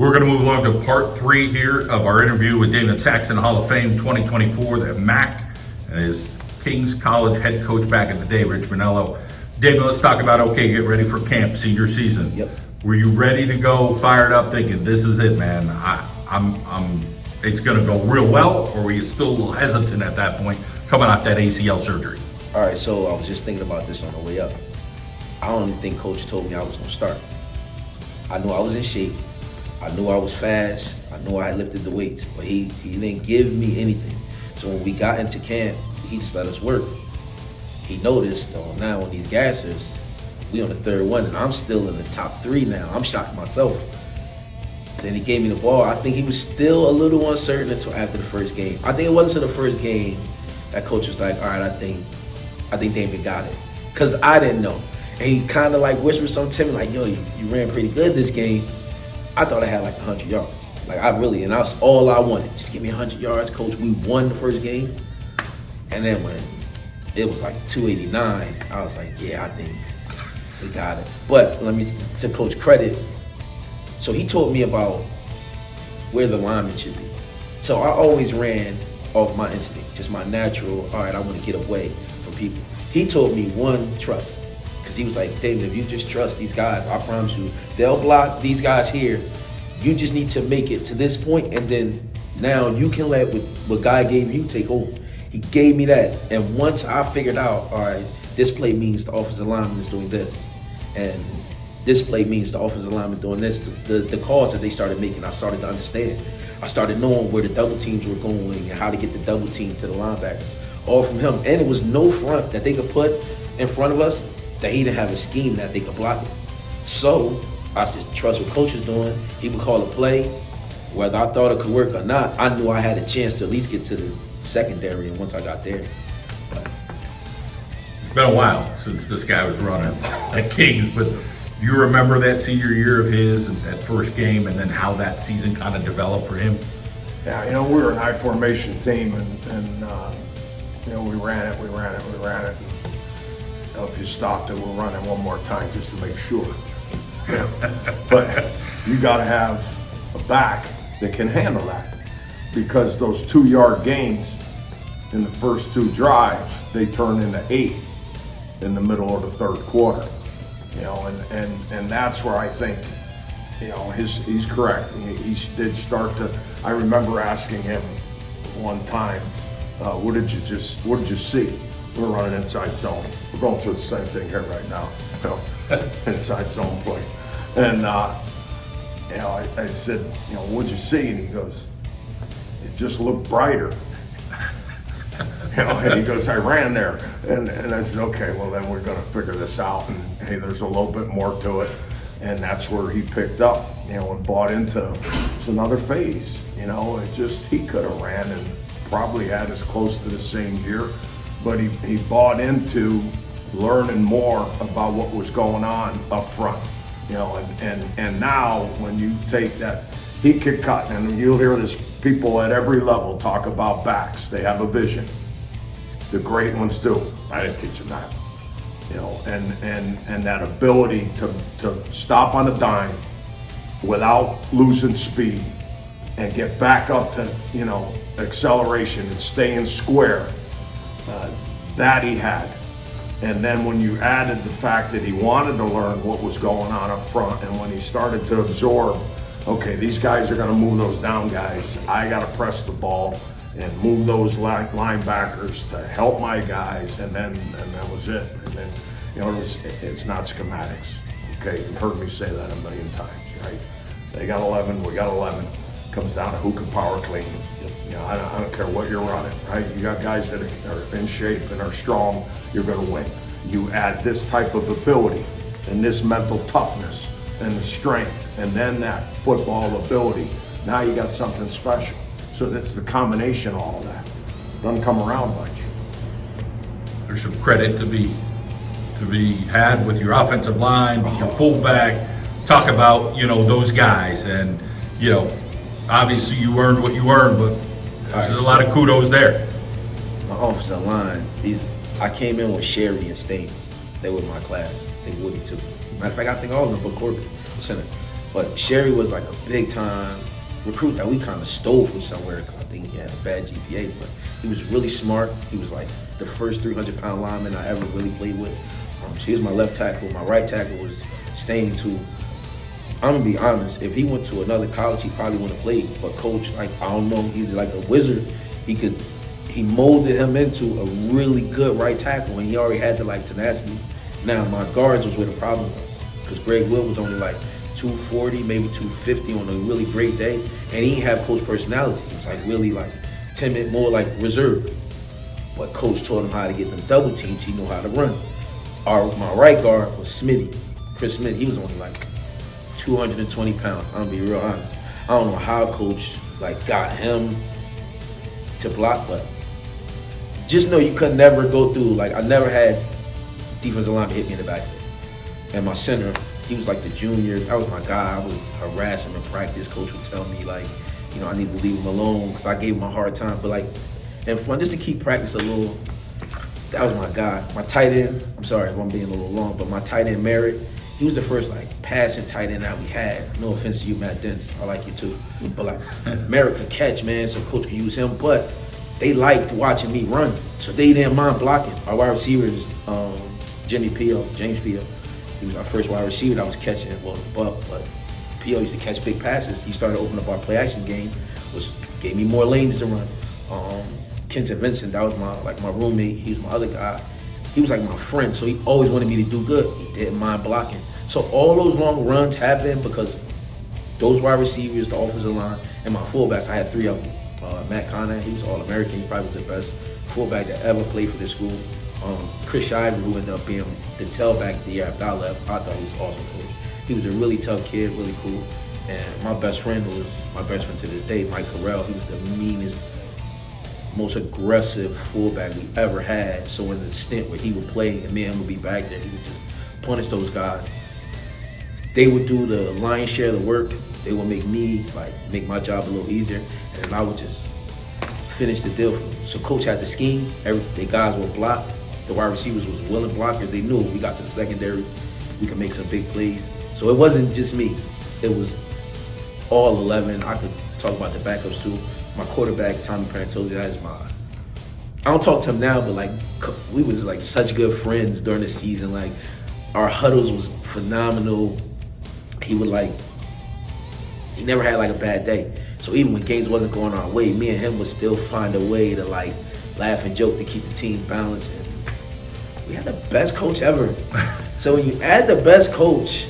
We're going to move along to part 3 here of our interview with Damon Saxon, Hall of Fame 2024, the MAC, and his King's College head coach back in the day, Rich Mannello. Damon, let's talk about, get ready for camp, senior season. Yep. Were you ready to go, fired up, thinking, this is it, man, it's going to go real well, or were you still a little hesitant at that point, coming off that ACL surgery? All right, so I was just thinking about this on the way up. I don't even think Coach told me I was going to start. I knew I was in shape. I knew I was fast. I knew I had lifted the weights, but he didn't give me anything. So when we got into camp, he just let us work. He noticed, now on these gassers, we on the third one, and I'm still in the top 3 now. I'm shocked myself. Then he gave me the ball. I think he was still a little uncertain until after the first game. I think it wasn't until the first game that Coach was like, all right, I think Damon got it. Because I didn't know. And he kind of like whispered something to me like, yo, you ran pretty good this game. I thought I had like 100 yards. And that's all I wanted. Just give me 100 yards, Coach. We won the first game. And then when it was like 289, I was like, yeah, I think we got it. But let me, to Coach credit, so he taught me about where the lineman should be. So I always ran off my instinct, just my natural, all right, I want to get away from people. He taught me, one, trust. Because he was like, David, if you just trust these guys, I promise you, they'll block these guys here. You just need to make it to this point, and then now you can let what God gave you take over. He gave me that. And once I figured out, all right, this play means the offensive lineman is doing this, and this play means the offensive lineman doing this, the calls that they started making, I started to understand. I started knowing where the double teams were going and how to get the double team to the linebackers, all from him. And it was no front that they could put in front of us that he didn't have a scheme that they could block it. So I just trust what Coach was doing. He would call a play. Whether I thought it could work or not, I knew I had a chance to at least get to the secondary, and once I got there. It's been a while since this guy was running at Kings, but you remember that senior year of his and that first game, and then how that season kind of developed for him? Yeah, we were an high formation team, and we ran it. If you stopped it, we'll run it one more time just to make sure. Yeah. But you got to have a back that can handle that, because those 2-yard gains in the first 2 drives, they turn into 8 in the middle of the third quarter. And that's where I think, he's correct. He did start to. I remember asking him one time, what did you see? We're running inside zone. We're going through the same thing here right now, inside zone play. And I said, what'd you see? And he goes, it just looked brighter. And he goes, I ran there. And I said, okay, well then we're gonna figure this out. And hey, there's a little bit more to it. And that's where he picked up, and bought into, it's another phase. He could have ran and probably had us close to the same year, but he bought into learning more about what was going on up front. And now when you take that, he could cut, and you'll hear this, people at every level talk about backs. They have a vision. The great ones do. I didn't teach them that. And that ability to stop on a dime without losing speed and get back up to, acceleration and staying square, that he had. And then when you added the fact that he wanted to learn what was going on up front, and when he started to absorb, okay, these guys are gonna move those down guys, I gotta press the ball and move those linebackers to help my guys, and that was it. And then, it's not schematics. Okay, you've heard me say that a million times, right? They got 11, we got 11. Comes down to who can power clean. I don't care what you're running, right? You got guys that are in shape and are strong, you're gonna win. You add this type of ability and this mental toughness and the strength, and then that football ability, now you got something special. So that's the combination of all that. Doesn't come around much. There's some credit to be had with your offensive line, with your fullback. Talk about, those guys, and, obviously you earned what you earned, but there's a lot of kudos there. My offensive line, I came in with Sherry and Staines. They were my class. They Woody too. Matter of fact, I think all of them but Corbin, center. But Sherry was like a big time recruit that we kind of stole from somewhere because I think he had a bad GPA, but he was really smart. He was like the first 300-pound lineman I ever really played with. So he was my left tackle. My right tackle was Staines, who, I'm gonna be honest, if he went to another college, he probably wouldn't have played. But coach, like, I don't know, he's like a wizard. He molded him into a really good right tackle, and he already had the like tenacity. Now my guards was where the problem was, because Greg Will was only like 240, maybe 250 on a really great day, and he didn't have coach personality. He was like really like timid, more like reserved. But coach taught him how to get them double teams. He knew how to run. My right guard was Smitty, Chris Smitty. He was only like 220 pounds. I'm gonna be real honest. I don't know how coach like got him to block, but just know you could never go through. Like, I never had defensive lineman hit me in the back. And my center, he was like the junior. That was my guy. I would harass him in practice. Coach would tell me like, you know, I need to leave him alone because I gave him a hard time. But like, and fun, just to keep practice a little. That was my guy. My tight end, I'm sorry if I'm being a little long, but my tight end, Merritt, he was the first like passing tight end that we had. No offense to you, Matt Dents. I like you too. But like, Merritt could catch, man, so coach could use him. But they liked watching me run, so they didn't mind blocking. Our wide receivers, James Peel. He was our first wide receiver that was catching, well, but Peel used to catch big passes. He started opening up our play action game, which gave me more lanes to run. Kenton Vincent, that was my roommate. He was my other guy. He was like my friend, so he always wanted me to do good. He didn't mind blocking. So all those long runs happened because those wide receivers, the offensive line, and my fullbacks, I had three of them. Matt Conant, he was All-American. He probably was the best fullback that ever played for this school. Chris Shiver, who ended up being the tailback the year after I left, I thought he was awesome coach. He was a really tough kid, really cool. And my best friend was my best friend to this day, Mike Carell. He was the meanest, most aggressive fullback we ever had. So in the stint where he would play and me and him would be back there, he would just punish those guys. They would do the lion's share of the work. They would make me, make my job a little easier, and then I would just finish the deal for them. So coach had the scheme. The guys would block. The wide receivers was willing blockers. They knew if we got to the secondary, we could make some big plays. So it wasn't just me. It was all 11. I could talk about the backups too. My quarterback, Tommy Parentoli, that is I don't talk to him now, but we was like such good friends during the season. Like, our huddles was phenomenal. He never had like a bad day. So even when games wasn't going our way, me and him would still find a way to like laugh and joke to keep the team balanced. And we had the best coach ever. So when you add the best coach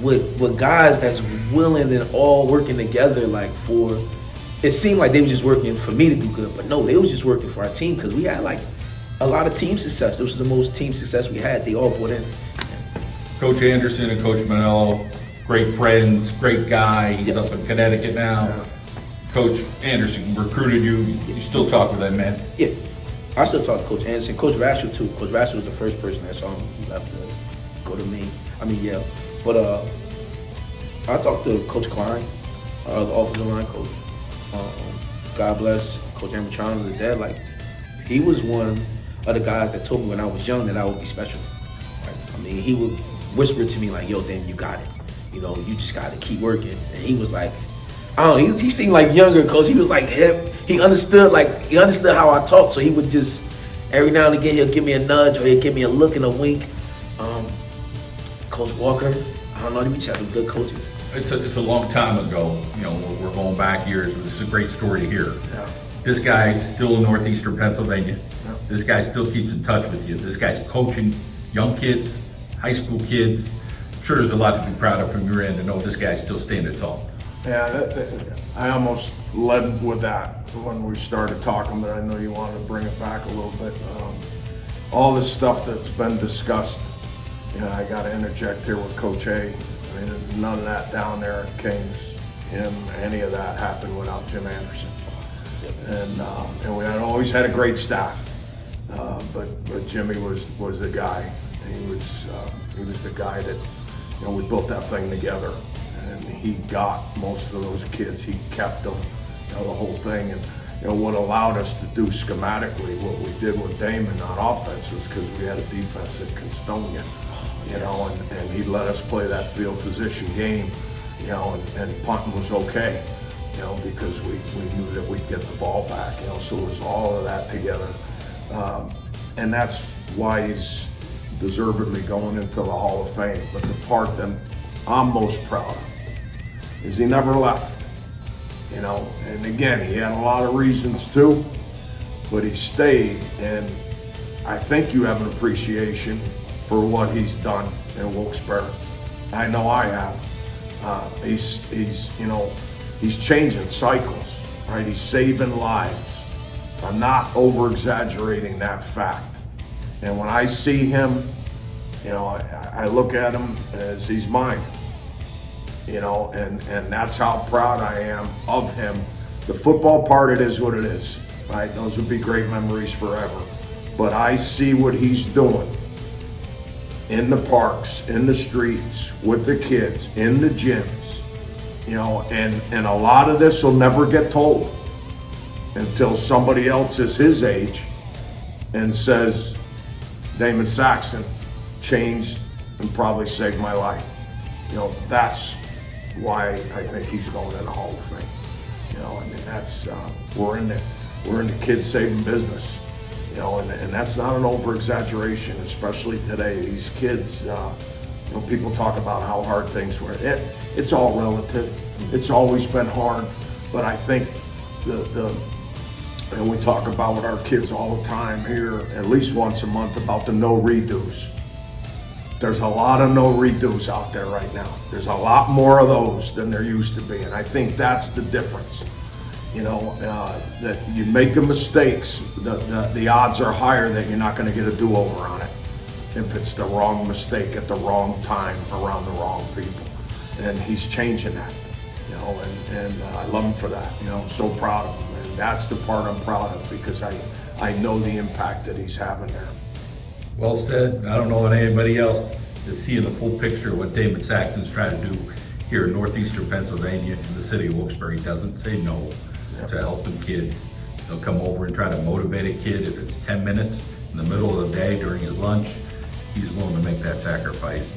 with guys that's willing and all working together, it seemed like they were just working for me to do good, but no, they was just working for our team because we had like a lot of team success. This was the most team success we had. They all bought in. Coach Anderson and Coach Mannello, great friends, great guy. He's up in Connecticut now. Yeah. Coach Anderson recruited you. You still talk with that man? Yeah, I still talk to Coach Anderson. Coach Rasher too. Coach Rasher was the first person that saw him. He left to go to Yale. But I talked to Coach Klein, the offensive line coach. God bless Coach Amatrano, the dad. Like, he was one of the guys that told me when I was young that I would be special. He would whisper to me like, "Yo, Damon, you got it. You know, you just got to keep working." And he was like, I don't know, he seemed like younger coach. He was like hip. He understood how I talked. So he would just, every now and again, he'll give me a nudge or he'll give me a look and a wink. Coach Walker, I don't know, we just had some good coaches. It's a long time ago. You know, we're going back years. This is a great story to hear. Yeah. This guy's still in northeastern Pennsylvania. Yeah. This guy still keeps in touch with you. This guy's coaching young kids, high school kids. I'm sure there's a lot to be proud of from your end to know this guy's still standing tall. Yeah, I almost led with that when we started talking, but I know you wanted to bring it back a little bit. All this stuff that's been discussed, I got to interject here with Coach A. None of that down there at Kings, any of that happened without Jim Anderson. And we had always had a great staff, but Jimmy was the guy. He was the guy that we built that thing together. And he got most of those kids. He kept them, the whole thing. And what allowed us to do schematically what we did with Damon on offense was because we had a defense that could stone you, and he let us play that field position game, you know, and punting was okay, you know, because we knew that we'd get the ball back, you know, so it was all of that together. And that's why he's deservedly going into the Hall of Fame. But the part that I'm most proud of is he never left, you know, and again, he had a lot of reasons too, but he stayed, and I think you have an appreciation for what he's done in Wilkes-Barre. I know I have. He's you know, he's changing cycles, right? He's saving lives. I'm not over-exaggerating that fact. And when I see him, you know, I look at him as he's mine, you know, and that's how proud I am of him. The football part, it is what it is, right? Those would be great memories forever. But I see what he's doing in the parks, in the streets, with the kids, in the gyms, you know, and a lot of this will never get told until somebody else is his age and says, Damon Saxon changed and probably saved my life. You know, that's why I think he's going in the Hall of Fame. You know, I mean, that's, we're in the kid saving business. You know, and that's not an over-exaggeration, especially today. These kids, you know, people talk about how hard things were. It's all relative. It's always been hard, but I think and we talk about with our kids all the time here, at least once a month, about the no redos. There's a lot of no redos out there right now. There's a lot more of those than there used to be, and I think that's the difference. You know, that you make mistakes, the odds are higher that you're not going to get a do-over on it if it's the wrong mistake at the wrong time around the wrong people. And he's changing that, you know, and I love him for that. You know, I'm so proud of him, and that's the part I'm proud of because I know the impact that he's having there. Well said. I don't know that anybody else is seeing the full picture of what Damon Saxon's trying to do here in northeastern Pennsylvania in the city of Wilkes-Barre. He doesn't say no to helping kids. He'll come over and try to motivate a kid. If it's 10 minutes in the middle of the day during his lunch, he's willing to make that sacrifice.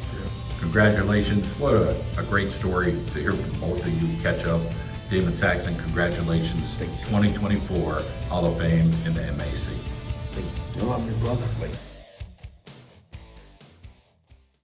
Congratulations. What a great story to hear from both of you. Catch up. Damon Saxon, congratulations. 2024 Hall of Fame in the MAC. I love you, brother.